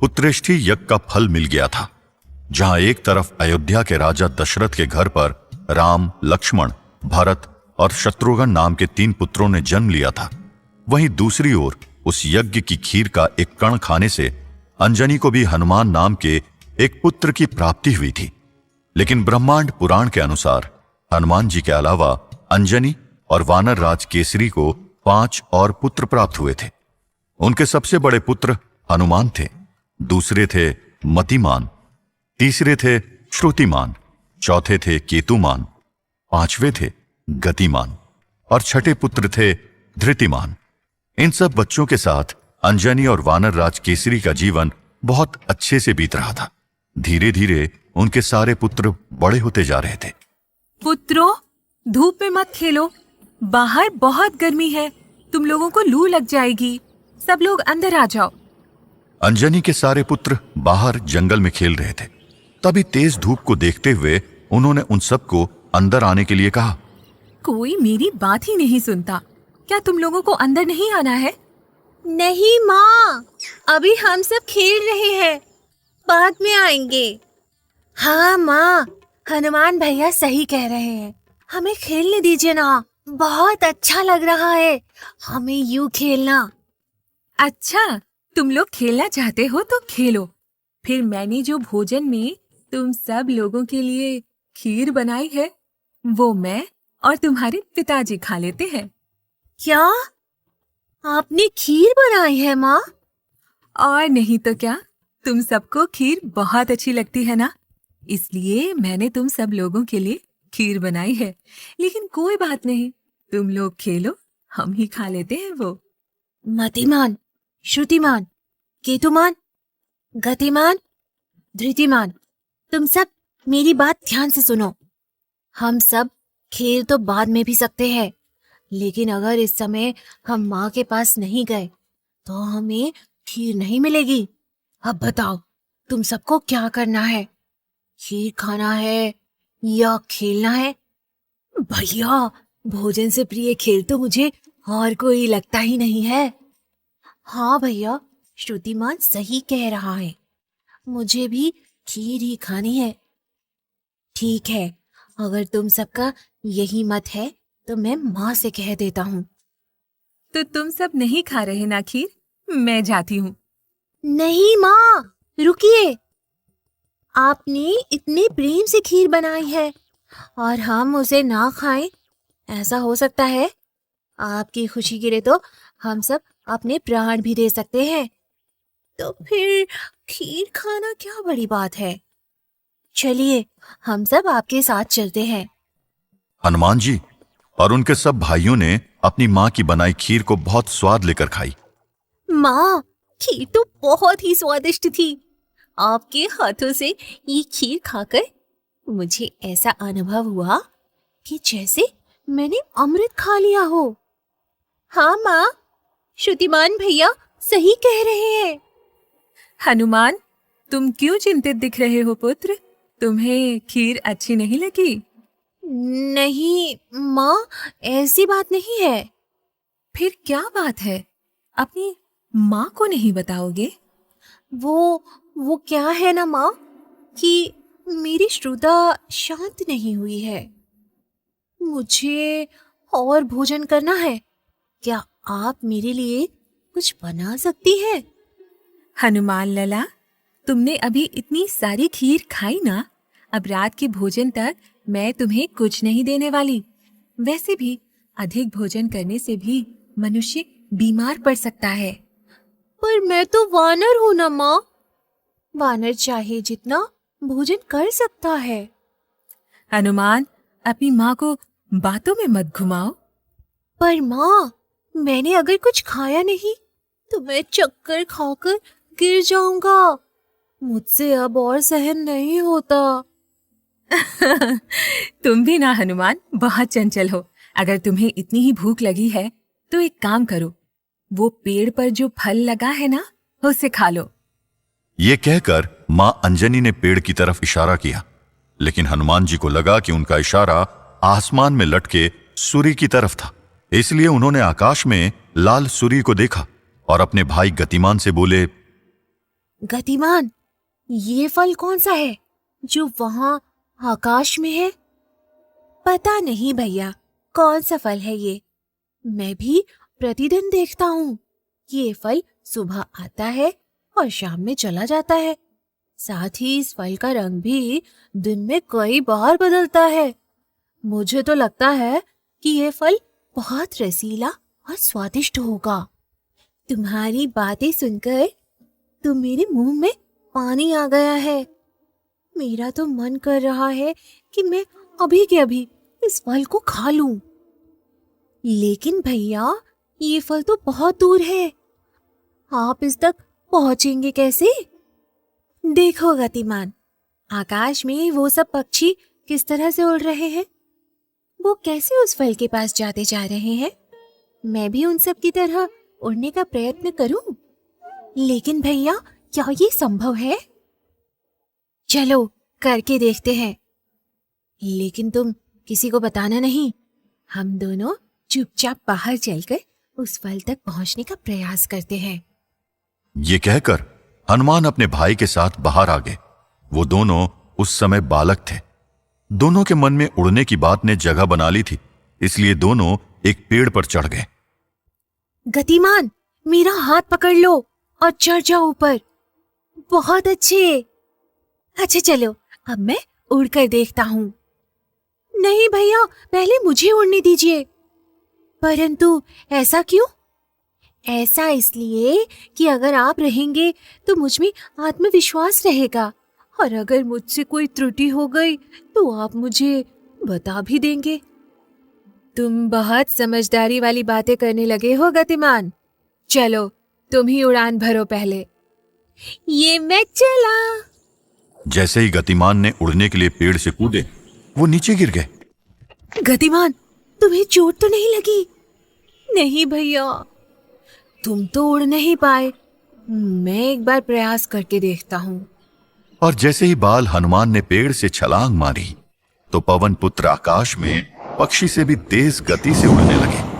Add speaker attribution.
Speaker 1: पुत्रेष्ठी यज्ञ का फल मिल गया था, जहां एक तरफ अयोध्या के राजा दशरथ के घर पर राम, लक्ष्मण, भरत और शत्रुघ्न नाम के 3 पुत्रों ने जन्म लिया था, वहीं दूसरी ओर उस यज्ञ की खीर का एक कण खाने से अंजनी को भी हनुमान नाम के एक पुत्र की प्राप्ति हुई थी। लेकिन ब्रह्मांड पुराण के अनुसार हनुमान जी के अलावा अंजनी और वानर राज केसरी को 5 और पुत्र प्राप्त हुए थे। उनके सबसे बड़े पुत्र हनुमान थे, दूसरे थे मतिमान, तीसरे थे श्रुतिमान, चौथे थे केतुमान, 5वें थे गतिमान और छठे पुत्र थे धृतिमान। इन सब बच्चों के साथ अंजनी और वानर राज केसरी का जीवन बहुत अच्छे से बीत रहा था। धीरे धीरे उनके सारे पुत्र बड़े होते जा रहे थे।
Speaker 2: पुत्रों, धूप में मत खेलो, बाहर बहुत गर्मी है, तुम लोगों को लू लग जाएगी। सब लोग अंदर आ जाओ।
Speaker 1: अंजनी के सारे पुत्र बाहर जंगल में खेल रहे थे। तभी तेज धूप को देखते हुए उन्होंने उन सबको अंदर आने के लिए कहा।
Speaker 2: कोई मेरी बात ही नहीं सुनता। क्या तुम लोगों को अंदर नहीं आना है?
Speaker 3: नहीं माँ, अभी हम सब खेल रहे हैं, बाद में आएंगे। हाँ माँ, हनुमान भैया सही कह रहे हैं, हमें खेलने दीजिए ना, बहुत अच्छा लग रहा है हमें यूं खेलना।
Speaker 2: अच्छा, तुम लोग खेलना चाहते हो तो खेलो। फिर मैंने जो भोजन में तुम सब लोगों के लिए खीर बनाई है, वो मैं और तुम्हारे पिताजी खा लेते हैं।
Speaker 3: क्या आपने खीर बनाई है माँ?
Speaker 2: और नहीं तो क्या, तुम सबको खीर बहुत अच्छी लगती है ना, इसलिए मैंने तुम सब लोगों के लिए खीर बनाई है। लेकिन कोई बात नहीं, तुम लोग खेलो, हम ही खा लेते हैं वो।
Speaker 3: मतिमान, श्रुतिमान, केतुमान, गतिमान, धृतिमान, तुम सब मेरी बात ध्यान से सुनो। हम सब खेल तो बाद में भी सकते हैं, लेकिन अगर इस समय हम माँ के पास नहीं गए तो हमें खीर नहीं मिलेगी। अब बताओ, तुम सबको क्या करना है? खीर खाना है या खेलना है? भैया, भोजन से प्रिय खेल तो मुझे और कोई लगता ही नहीं है। हाँ भैया, श्रुतिमान सही कह रहा है, मुझे भी खीर ही खानी है। ठीक है, अगर तुम सबका यही मत है तो मैं माँ से कह देता हूँ।
Speaker 2: तो तुम सब नहीं खा रहे ना खीर? मैं जाती हूँ।
Speaker 3: नहीं माँ, रुकिए। आपने इतने प्रेम से खीर बनाई है और हम उसे ना खाएं, ऐसा हो सकता है? आपकी खुशी के लिए तो हम सब अपने प्राण भी दे सकते हैं। तो फिर खीर खाना क्या बड़ी बात है? चलिए, हम सब आपके साथ चलते हैं।
Speaker 1: हनुमान जी और उनके सब भाइयों ने अपनी माँ की बनाई खीर को बहुत स्वाद लेकर खाई।
Speaker 3: माँ, खीर तो बहुत ही स्वादिष्ट थी। आपके हाथों से ये खीर खाकर मुझे ऐसा अनुभव हुआ कि जैसे मैंने अमृत खा लिया हो। हाँ माँ, श्रुतिमान भैया सही कह रहे हैं।
Speaker 2: हनुमान, तुम क्यों चिंतित दिख रहे हो पुत्र? तुम्हें खीर अच्छी नहीं लगी?
Speaker 3: नहीं माँ, ऐसी बात नहीं है।
Speaker 2: फिर क्या बात है? अपनी माँ को नहीं बताओगे?
Speaker 3: वो क्या है ना माँ कि मेरी श्रुता शांत नहीं हुई है। मुझे और भोजन करना है। क्या आप मेरे लिए कुछ बना सकती हैं?
Speaker 2: हनुमान लला, तुमने अभी इतनी सारी खीर खाई ना, अब रात के भोजन तक मैं तुम्हें कुछ नहीं देने वाली। वैसे भी अधिक भोजन करने से भी मनुष्य बीमार पड़ सकता है।
Speaker 3: पर मैं तो वानर हूं ना माँ, वानर चाहे जितना भोजन कर सकता है।
Speaker 2: हनुमान, अपनी माँ को बातों में मत घुमाओ।
Speaker 3: पर माँ, मैंने अगर कुछ खाया नहीं तो मैं चक्कर खाकर गिर जाऊंगा। मुझसे अब और सहन नहीं होता।
Speaker 2: तुम भी ना हनुमान, बहुत चंचल हो। अगर तुम्हें इतनी ही भूख लगी है तो एक काम करो, वो पेड़ पर जो फल लगा है ना, उसे खा लो।
Speaker 1: ये कहकर माँ अंजनी ने पेड़ की तरफ इशारा किया, लेकिन हनुमान जी को लगा कि उनका इशारा आसमान में लटके सूर्य की तरफ था। इसलिए उन्होंने आकाश में लाल सूर्य को देखा और अपने भाई गतिमान से बोले,
Speaker 3: गतिमान, ये फल कौन सा है जो वहां आकाश में है? पता नहीं भैया, कौन सा फल है ये। मैं भी प्रतिदिन देखता हूँ। ये फल सुबह आता है और शाम में चला जाता है। साथ ही इस फल का रंग भी दिन में कई बार बदलता है। मुझे तो लगता है कि ये फल बहुत रसीला और स्वादिष्ट होगा। तुम्हारी बातें सुनकर तो मेरे मुंह में पानी आ गया है। मेरा तो मन कर रहा है कि मैं अभी के अभी इस फल को खा लूं। लेकिन भैया, ये फल तो बहुत दूर है। आप इस तक पहुंचेंगे कैसे? देखो गतिमान, आकाश में वो सब पक्षी किस तरह से उड़ रहे हैं। वो कैसे उस फल के पास जाते जा रहे हैं। मैं भी उन सब की तरह उड़ने का प्रयत्न करूं। लेकिन भैया, क्या ये संभव है? चलो करके देखते हैं। लेकिन तुम किसी को बताना नहीं। हम दोनों चुपचाप बाहर चलकर उस फल तक पहुंचने का प्रयास करते हैं।
Speaker 1: ये कहकर हनुमान अपने भाई के साथ बाहर आ गए। वो दोनों उस समय बालक थे। दोनों के मन में उड़ने की बात ने जगह बना ली थी, इसलिए दोनों एक पेड़ पर चढ़ गए।
Speaker 3: गतिमान, मेरा हाथ पकड़ लो और चढ़ जाओ ऊपर। बहुत अच्छे। अच्छा चलो, अब मैं उड़कर देखता हूँ। नहीं भैया, पहले मुझे उड़ने दीजिए। परंतु ऐसा क्यों? ऐसा इसलिए कि अगर आप रहेंगे तो मुझ में आत्मविश्वास रहेगा, और अगर मुझसे कोई त्रुटि हो गई तो आप मुझे बता भी देंगे।
Speaker 2: तुम बहुत समझदारी वाली बातें करने लगे हो गतिमान। चलो तुम ही उड़ान भरो पहले।
Speaker 3: ये मैं चला।
Speaker 1: जैसे ही गतिमान ने उड़ने के लिए पेड़ से कूदे, वो नीचे गिर गए।
Speaker 3: गतिमान, तुम्हें चोट तो नहीं लगी?
Speaker 2: नहीं भैया, तुम तो उड़ नहीं पाए। मैं एक बार प्रयास करके देखता हूँ।
Speaker 1: और जैसे ही बाल हनुमान ने पेड़ से छलांग मारी तो पवन पुत्र आकाश में पक्षी से भी तेज गति से उड़ने लगे।